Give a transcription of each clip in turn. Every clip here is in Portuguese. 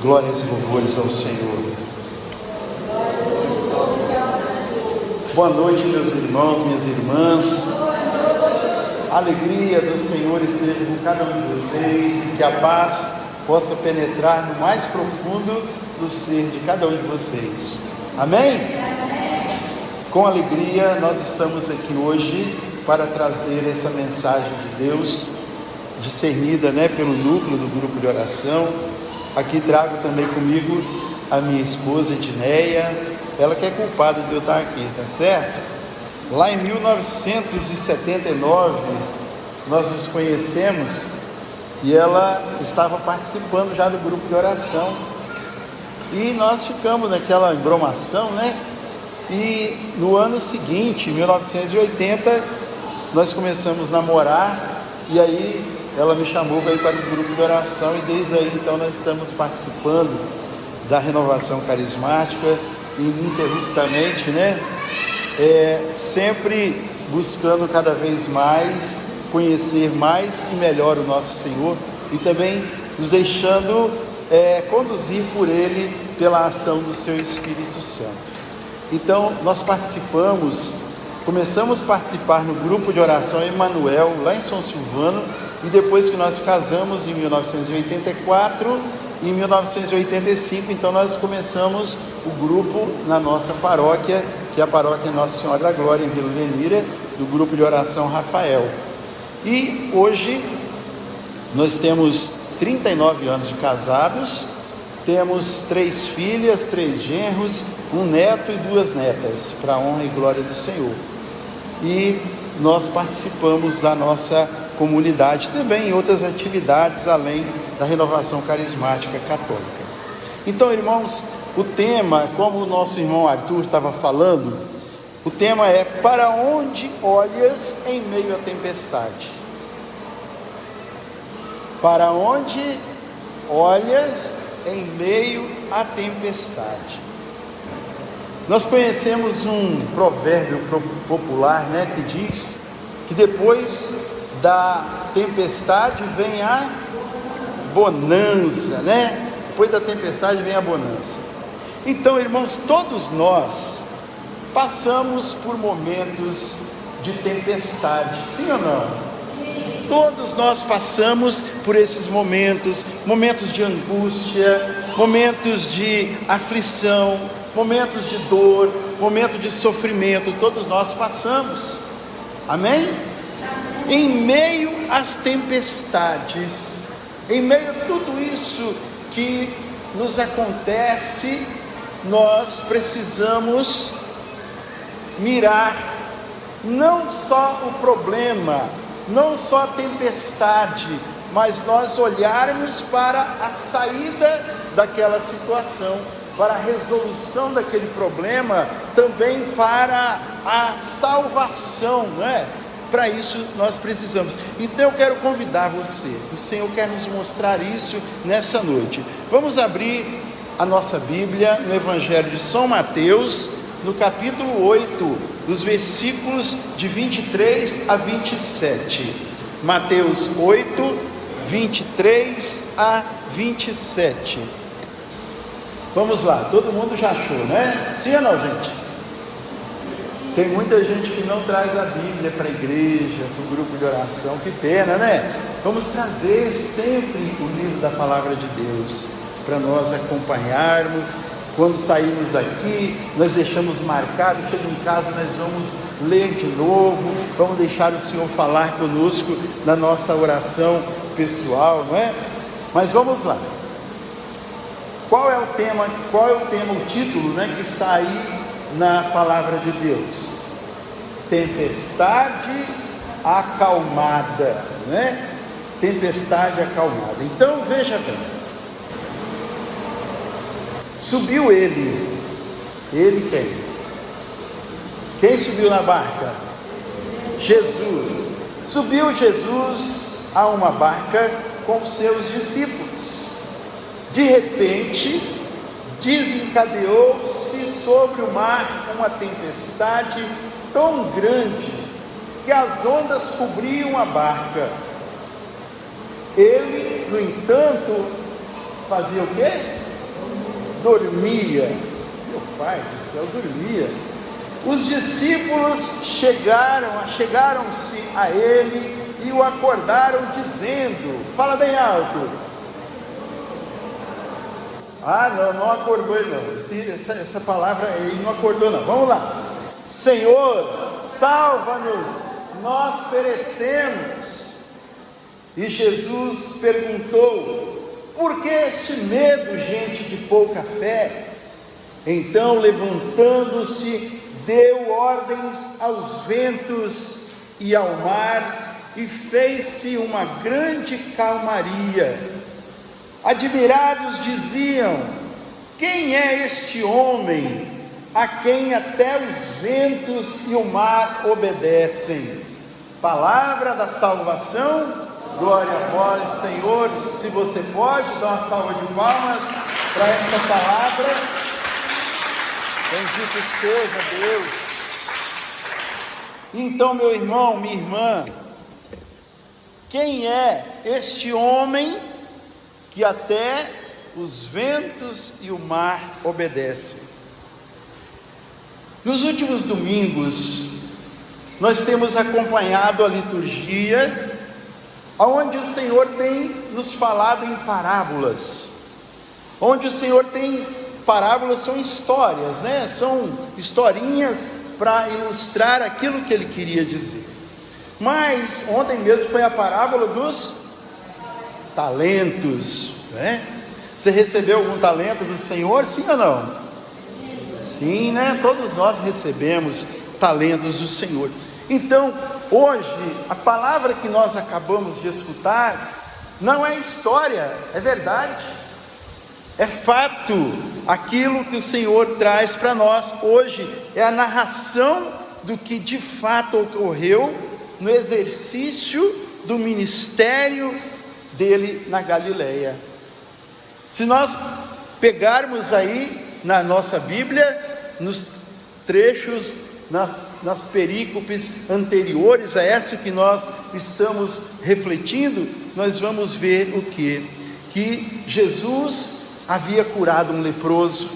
Glórias e louvores ao Senhor. Boa noite, meus irmãos, minhas irmãs. A alegria do Senhor esteja com cada um de vocês e que a paz possa penetrar no mais profundo do ser de cada um de vocês. Amém? Com alegria, nós estamos aqui hoje para trazer essa mensagem de Deus, discernida, pelo núcleo do grupo de oração. Aqui trago também comigo a minha esposa Edneia, ela que é culpada de eu estar aqui, tá certo? Lá em 1979, nós nos conhecemos e ela estava participando já do grupo de oração. E nós ficamos naquela embromação, E no ano seguinte, em 1980, nós começamos a namorar e aí ela me chamou para ir para o grupo de oração e desde aí então nós estamos participando da renovação carismática ininterruptamente, sempre buscando cada vez mais conhecer mais e melhor o nosso Senhor e também nos deixando conduzir por Ele pela ação do Seu Espírito Santo. Então nós começamos a participar no grupo de oração Emanuel, lá em São Silvano, e depois que nós casamos em 1984, em 1985, então nós começamos o grupo na nossa paróquia, que é a paróquia Nossa Senhora da Glória, em Vila Belmiro, do grupo de oração Rafael. E hoje nós temos 39 anos de casados, temos 3 filhas, 3 genros, um neto e 2 netas, para a honra e glória do Senhor. E nós participamos da nossa comunidade também em outras atividades além da renovação carismática católica. Então, irmãos, o tema, como o nosso irmão Arthur estava falando, o tema é: para onde olhas em meio à tempestade? Para onde olhas em meio à tempestade? Nós conhecemos um provérbio popular, que diz que depois da tempestade vem a bonança, Depois da tempestade vem a bonança. Então, irmãos, todos nós passamos por momentos de tempestade, sim ou não? Sim. Todos nós passamos por esses momentos de angústia, momentos de aflição, momentos de dor, momentos de sofrimento, todos nós passamos. Amém? Em meio às tempestades, em meio a tudo isso que nos acontece, nós precisamos mirar não só o problema, não só a tempestade, mas nós olharmos para a saída daquela situação, para a resolução daquele problema, também para a salvação, Para isso nós precisamos. Então eu quero convidar você, o Senhor quer nos mostrar isso nessa noite. Vamos abrir a nossa Bíblia no Evangelho de São Mateus, no capítulo 8, dos versículos de 23 a 27. Mateus 8, 23 a 27. Vamos lá, todo mundo já achou, Sim ou não, gente? Tem muita gente que não traz a Bíblia para a igreja, para o grupo de oração, que pena, Vamos trazer sempre o livro da Palavra de Deus, para nós acompanharmos. Quando saímos daqui, nós deixamos marcado, chega em casa, nós vamos ler de novo, vamos deixar o Senhor falar conosco na nossa oração pessoal, Mas vamos lá. Qual é o tema, o título, que está aí na palavra de Deus? Tempestade acalmada, Tempestade acalmada. Então veja bem, subiu ele quem subiu na barca? Jesus. Subiu Jesus a uma barca com seus discípulos. De repente desencadeou-se sobre o mar uma tempestade tão grande que as ondas cobriam a barca. Ele, no entanto, fazia o quê? dormia. Meu pai do céu, dormia. Os discípulos chegaram-se a ele e o acordaram dizendo, fala bem alto. Não acordou ele não. Essa palavra aí não acordou não. Vamos lá. Senhor, salva-nos, nós perecemos. E Jesus perguntou, por que este medo, gente de pouca fé? Então, levantando-se, deu ordens aos ventos e ao mar, e fez-se uma grande calmaria. Admirados diziam, quem é este homem, a quem até os ventos e o mar obedecem? Palavra da salvação, glória a vós, Senhor. Se você pode, dá uma salva de palmas para essa palavra. Bendito seja Deus. Então, meu irmão, minha irmã, quem é este homem que até os ventos e o mar obedecem? Nos últimos domingos, nós temos acompanhado a liturgia, onde o Senhor tem nos falado em parábolas, onde o Senhor tem, parábolas são histórias, né? São historinhas para ilustrar aquilo que Ele queria dizer. Mas ontem mesmo foi a parábola dos talentos, né? Você recebeu algum talento do Senhor, sim ou não? Sim, né? Todos nós recebemos talentos do Senhor. Então, hoje, a palavra que nós acabamos de escutar não é história, é verdade, é fato. Aquilo que o Senhor traz para nós hoje é a narração do que de fato ocorreu no exercício do ministério dele na Galileia. Se nós pegarmos aí na nossa Bíblia, nos trechos, nas perícopes anteriores a essa que nós estamos refletindo, nós vamos ver o quê? Que Jesus havia curado um leproso,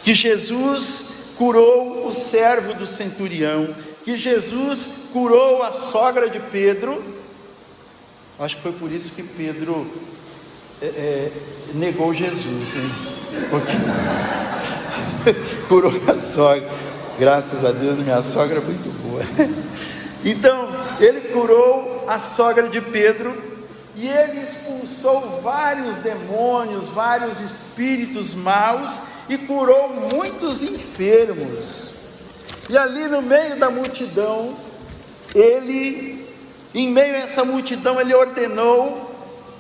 que Jesus curou o servo do centurião, que Jesus curou a sogra de Pedro. Acho que foi por isso que Pedro negou Jesus, hein? Porque curou a sogra. Graças a Deus, minha sogra é muito boa. Então, ele curou a sogra de Pedro, e ele expulsou vários demônios, vários espíritos maus, e curou muitos enfermos. E ali no meio da multidão, em meio a essa multidão, ele ordenou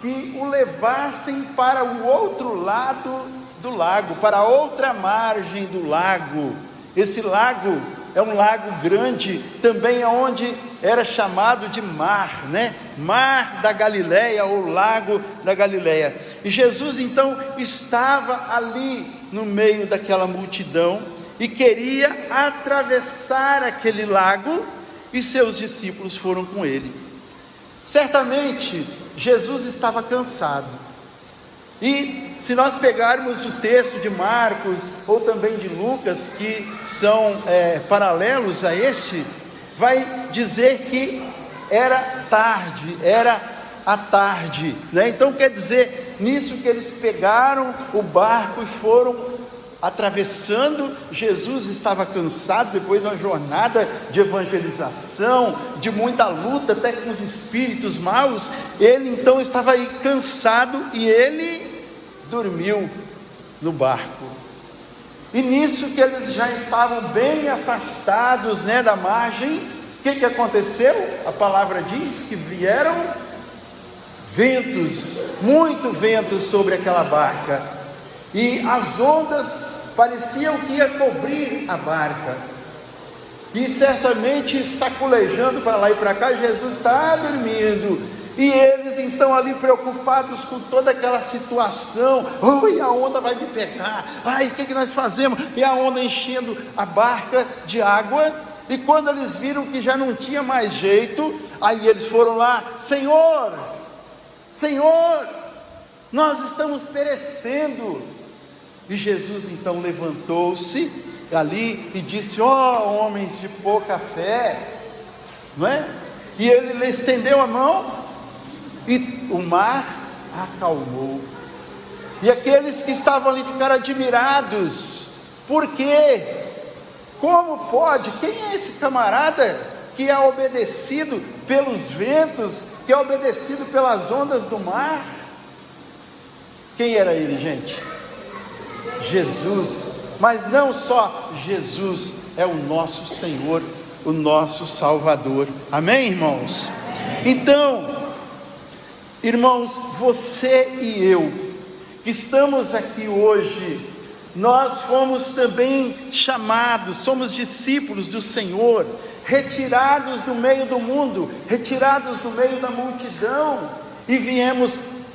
que o levassem para o outro lado do lago, para a outra margem do lago. Esse lago é um lago grande, também onde era chamado de mar, né? Mar da Galileia, ou lago da Galileia. E Jesus então estava ali no meio daquela multidão e queria atravessar aquele lago, e seus discípulos foram com ele. Certamente Jesus estava cansado, e se nós pegarmos o texto de Marcos ou também de Lucas, que são paralelos a este, vai dizer que era a tarde, né? Então quer dizer, nisso que eles pegaram o barco e foram atravessando. Jesus estava cansado depois de uma jornada de evangelização, de muita luta até com os espíritos maus. Ele então estava aí cansado, e ele dormiu no barco. E nisso que eles já estavam bem afastados, né, da margem, o que aconteceu? A palavra diz que vieram ventos, muito vento sobre aquela barca, e as ondas pareciam que ia cobrir a barca, e certamente saculejando para lá e para cá. Jesus está dormindo, e eles então ali preocupados com toda aquela situação. E a onda vai me pegar, o que nós fazemos? E a onda enchendo a barca de água. E quando eles viram que já não tinha mais jeito, aí eles foram lá: Senhor, nós estamos perecendo. E Jesus então levantou-se ali e disse: ó homens de pouca fé, não é? E ele lhe estendeu a mão e o mar acalmou. E aqueles que estavam ali ficaram admirados. Por quê? Como pode? Quem é esse camarada que é obedecido pelos ventos, que é obedecido pelas ondas do mar? Quem era ele, gente? Jesus. Mas não só Jesus, é o nosso Senhor, o nosso Salvador. Amém, irmãos? Então, irmãos, você e eu, que estamos aqui hoje, nós fomos também chamados, somos discípulos do Senhor, retirados do meio do mundo, retirados do meio da multidão, e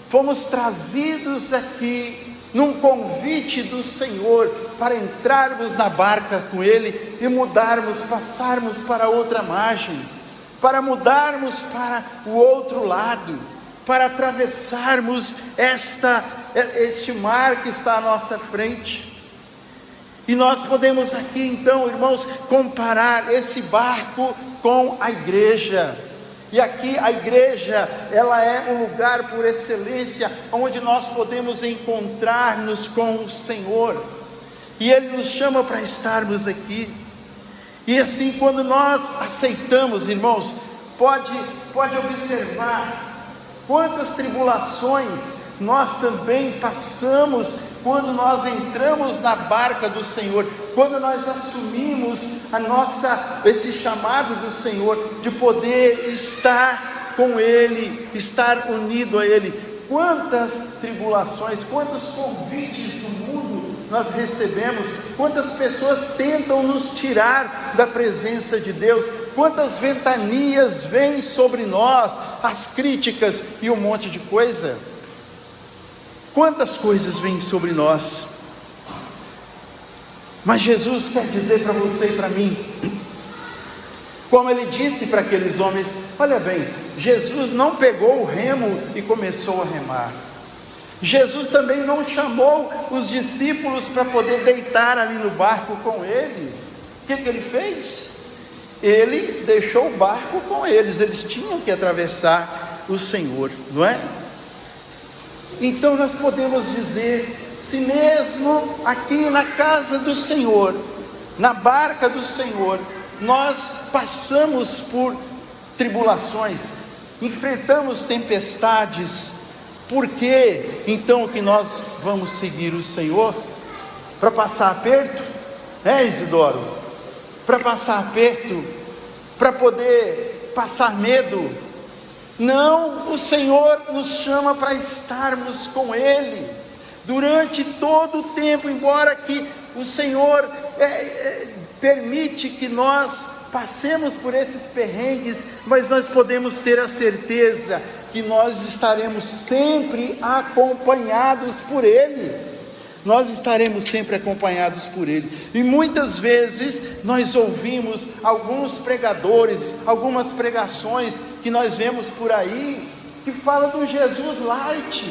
fomos trazidos aqui num convite do Senhor, para entrarmos na barca com Ele e passarmos para outra margem, para mudarmos para o outro lado, para atravessarmos este mar que está à nossa frente. E nós podemos aqui então, irmãos, comparar esse barco com a igreja. E aqui a igreja, ela é um lugar por excelência, onde nós podemos encontrar-nos com o Senhor, e Ele nos chama para estarmos aqui. E assim, quando nós aceitamos, irmãos, pode observar quantas tribulações nós também passamos, quando nós entramos na barca do Senhor, quando nós assumimos esse chamado do Senhor, de poder estar com Ele, estar unido a Ele. Quantas tribulações, quantos convites do mundo nós recebemos, quantas pessoas tentam nos tirar da presença de Deus, quantas ventanias vêm sobre nós, as críticas e um monte de coisa. Quantas coisas vêm sobre nós, mas Jesus quer dizer para você e para mim, como Ele disse para aqueles homens, olha bem, Jesus não pegou o remo e começou a remar, Jesus também não chamou os discípulos para poder deitar ali no barco com Ele. O que Ele fez? Ele deixou o barco com eles tinham que atravessar o Senhor, não é? Então nós podemos dizer, se mesmo aqui na casa do Senhor, na barca do Senhor, nós passamos por tribulações, enfrentamos tempestades, por que então que nós vamos seguir o Senhor? Para passar aperto? Isidoro? Para passar aperto? Para poder passar medo? Não, o Senhor nos chama para estarmos com Ele, durante todo o tempo, embora que o Senhor permite que nós passemos por esses perrengues, mas nós podemos ter a certeza que nós estaremos sempre acompanhados por Ele, nós estaremos sempre acompanhados por Ele, e muitas vezes nós ouvimos alguns pregadores, algumas pregações que nós vemos por aí, que fala do Jesus light,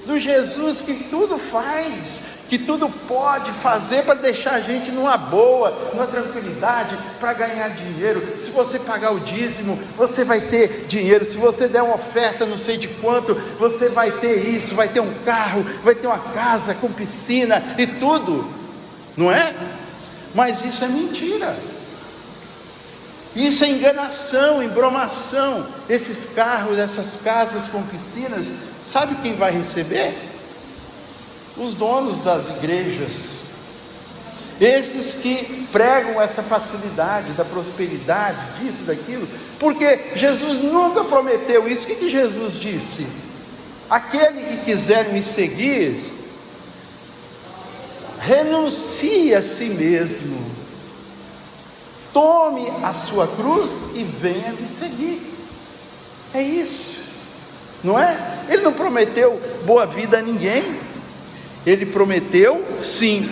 do Jesus que tudo faz, que tudo pode fazer para deixar a gente numa boa, numa tranquilidade, para ganhar dinheiro. Se você pagar o dízimo, você vai ter dinheiro. Se você der uma oferta não sei de quanto, você vai ter isso, vai ter um carro, vai ter uma casa com piscina e tudo, não é? Mas isso é mentira, isso é enganação, embromação. Esses carros, essas casas com piscinas, sabe quem vai receber? Os donos das igrejas, esses que pregam essa facilidade da prosperidade, disso, daquilo, porque Jesus nunca prometeu isso. O que Jesus disse? Aquele que quiser me seguir, renuncie a si mesmo, tome a sua cruz e venha me seguir. É isso, não é? Ele não prometeu boa vida a ninguém. Ele prometeu, sim,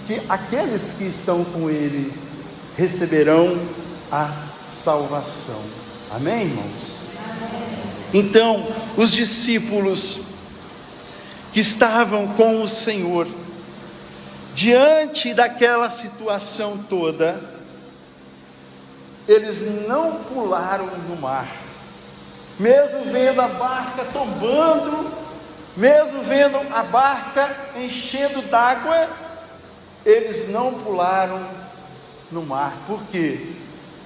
que aqueles que estão com Ele receberão a salvação. Amém, irmãos? Amém. Então, os discípulos que estavam com o Senhor, diante daquela situação toda, eles não pularam no mar, mesmo vendo a barca tombando, mesmo vendo a barca enchendo d'água, eles não pularam no mar. Por quê?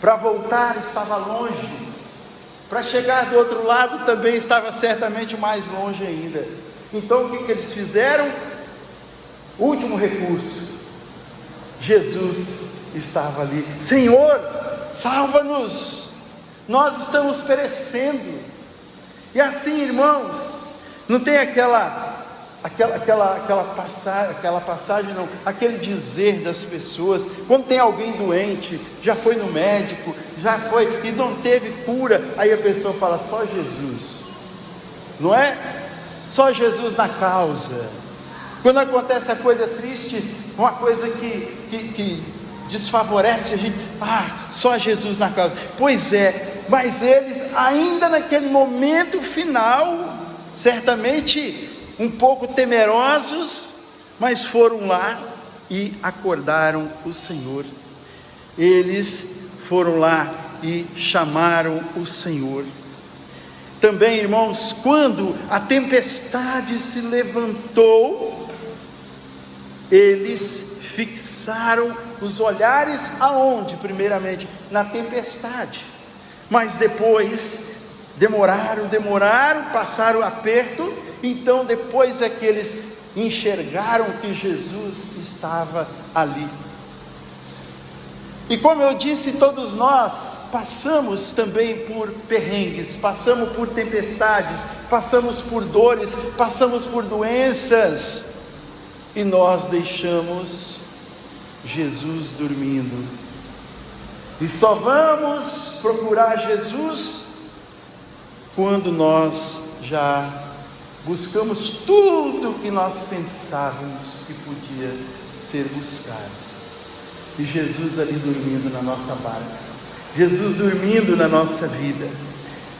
Para voltar estava longe, para chegar do outro lado também estava certamente mais longe ainda. Então o que eles fizeram? Último recurso, Jesus estava ali. Senhor, salva-nos, nós estamos perecendo. E assim, irmãos, não tem aquela passagem, não, aquele dizer das pessoas, quando tem alguém doente, já foi no médico, já foi e não teve cura, aí a pessoa fala, só Jesus, não é? Só Jesus na causa. Quando acontece a coisa triste, uma coisa que desfavorece a gente, só Jesus na causa. Pois é, mas eles ainda naquele momento final, certamente um pouco temerosos, mas foram lá e acordaram o Senhor. Eles foram lá e chamaram o Senhor. Também, irmãos, quando a tempestade se levantou, eles fixaram os olhares aonde? Primeiramente, na tempestade, mas depois demoraram, passaram o aperto. Então depois é que eles enxergaram que Jesus estava ali. E como eu disse, todos nós passamos também por perrengues, passamos por tempestades, passamos por dores, passamos por doenças, e nós deixamos Jesus dormindo. E só vamos procurar Jesus quando nós já buscamos tudo que nós pensávamos que podia ser buscado. E Jesus ali dormindo na nossa barca, Jesus dormindo na nossa vida.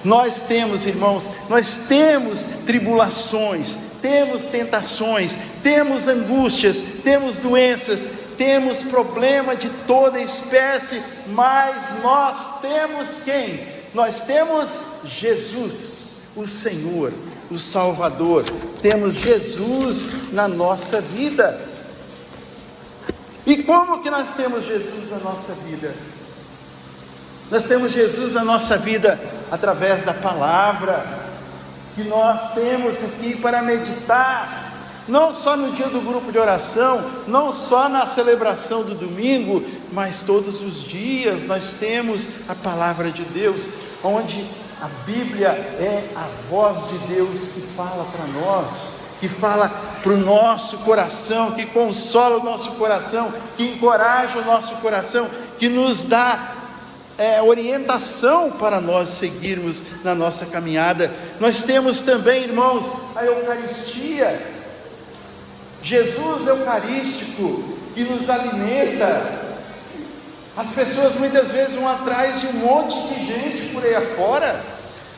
Nós temos, irmãos, nós temos tribulações, temos tentações, temos angústias, temos doenças, temos problema de toda espécie, mas nós temos quem? Nós temos Jesus, o Senhor, o Salvador. Temos Jesus na nossa vida. E como que nós temos Jesus na nossa vida? Nós temos Jesus na nossa vida através da palavra que nós temos aqui para meditar, não só no dia do grupo de oração, não só na celebração do domingo, mas todos os dias nós temos a palavra de Deus, onde a Bíblia é a voz de Deus que fala para nós, que fala para o nosso coração, que consola o nosso coração, que encoraja o nosso coração, que nos dá orientação para nós seguirmos na nossa caminhada. Nós temos também, irmãos, a Eucaristia, Jesus Eucarístico, que nos alimenta. As pessoas muitas vezes vão atrás de um monte de gente por aí afora,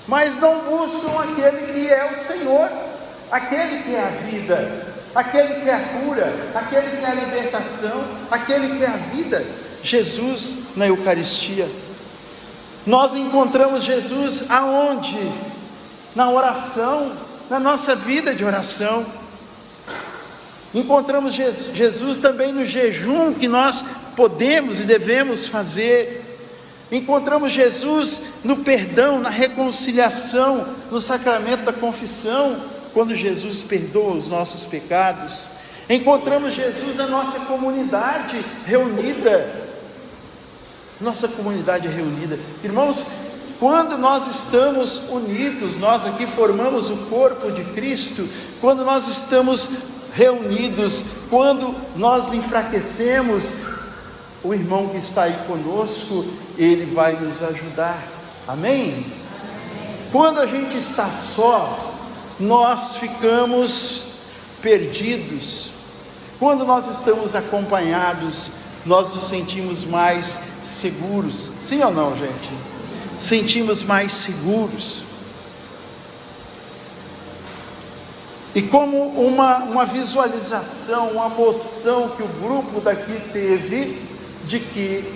mas não buscam aquele que é o Senhor, aquele que é a vida, aquele que é a cura, aquele que é a libertação, aquele que é a vida. Jesus na Eucaristia. Nós encontramos Jesus aonde? Na oração, na nossa vida de oração. Encontramos Jesus também no jejum que nós podemos e devemos fazer. Encontramos Jesus no perdão, na reconciliação, no sacramento da confissão, quando Jesus perdoa os nossos pecados. Encontramos Jesus na nossa comunidade reunida. Nossa comunidade reunida, irmãos, quando nós estamos unidos, nós aqui formamos o corpo de Cristo. Quando nós estamos reunidos, quando nós enfraquecemos, o irmão que está aí conosco, ele vai nos ajudar, amém? Quando a gente está só, nós ficamos perdidos. Quando nós estamos acompanhados, nós nos sentimos mais seguros, sim ou não, gente? Sentimos mais seguros. E como uma visualização, uma moção que o grupo daqui teve, de que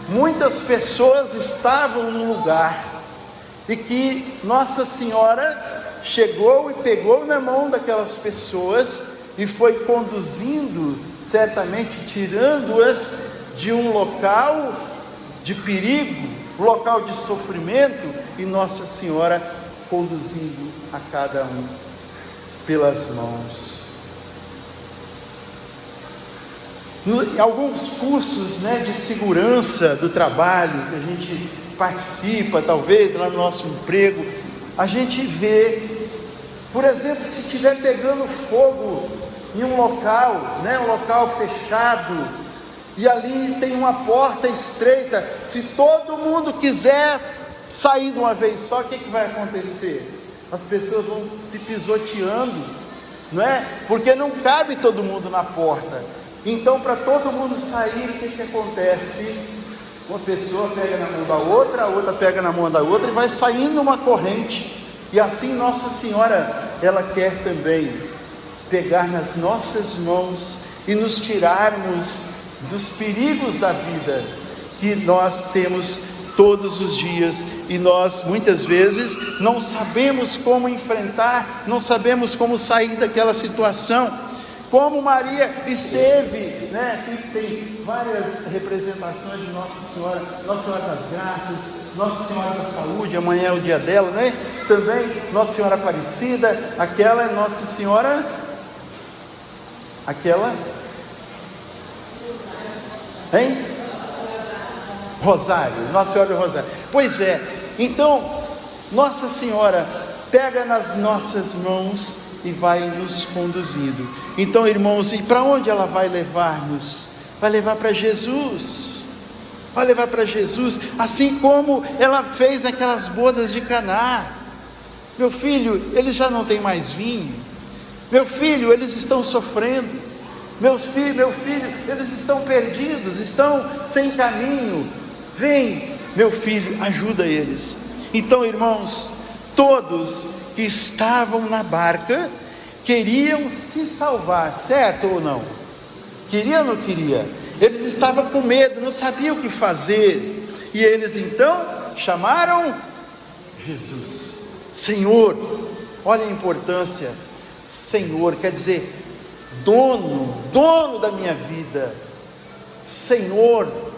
muitas pessoas estavam no lugar, e que Nossa Senhora chegou e pegou na mão daquelas pessoas, e foi conduzindo, certamente tirando-as de um local de perigo, um local de sofrimento, e Nossa Senhora conduzindo a cada um pelas mãos. Em alguns cursos, de segurança do trabalho, que a gente participa, talvez lá no nosso emprego, a gente vê, por exemplo, se estiver pegando fogo em um local, um local fechado, e ali tem uma porta estreita, se todo mundo quiser sair de uma vez só, o que vai acontecer? As pessoas vão se pisoteando, não é? Porque não cabe todo mundo na porta. Então, para todo mundo sair, o que acontece? Uma pessoa pega na mão da outra, a outra pega na mão da outra, e vai saindo uma corrente. E assim Nossa Senhora, ela quer também pegar nas nossas mãos e nos tirarmos dos perigos da vida que nós temos todos os dias, e nós muitas vezes não sabemos como enfrentar, não sabemos como sair daquela situação, como Maria esteve, aqui tem várias representações de Nossa Senhora das Graças, Nossa Senhora da Saúde, amanhã é o dia dela, também Nossa Senhora Aparecida, aquela é Nossa Senhora, Rosário, Nossa Senhora do Rosário. Pois é, então Nossa Senhora pega nas nossas mãos e vai nos conduzindo. Então, irmãos, e para onde ela vai levar-nos? Vai levar para Jesus, vai levar para Jesus, assim como ela fez aquelas bodas de Caná. Meu filho, eles já não têm mais vinho. Meu filho, eles estão sofrendo. Meu filho, eles estão perdidos, estão sem caminho. Vem, meu filho, ajuda eles. Então, irmãos, todos que estavam na barca queriam se salvar, certo ou não? Queria ou não queria? Eles estavam com medo, não sabiam o que fazer, e eles então chamaram Jesus, Senhor. Olha a importância, Senhor, quer dizer, dono da minha vida, Senhor,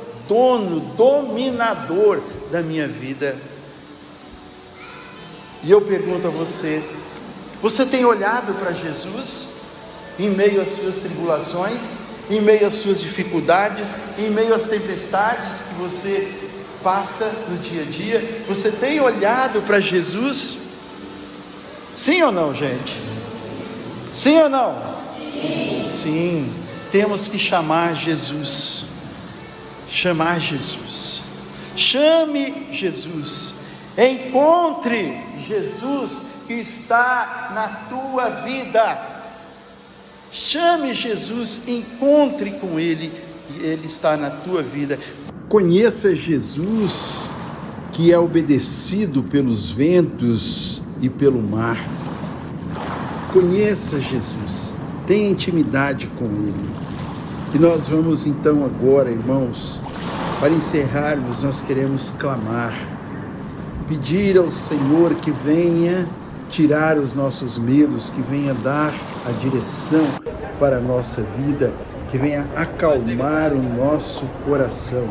dominador da minha vida. E eu pergunto a você, você tem olhado para Jesus em meio às suas tribulações, em meio às suas dificuldades, em meio às tempestades que você passa no dia a dia? Você tem olhado para Jesus? Sim ou não, gente? Sim ou não? Sim. Sim, temos que chamar Jesus. Chamar Jesus. Chame Jesus. Encontre Jesus que está na tua vida. Chame Jesus, encontre com Ele, e Ele está na tua vida. Conheça Jesus, que é obedecido pelos ventos e pelo mar. Conheça Jesus, tenha intimidade com Ele. E nós vamos então agora, irmãos, para encerrarmos, nós queremos clamar, pedir ao Senhor que venha tirar os nossos medos, que venha dar a direção para a nossa vida, que venha acalmar o nosso coração.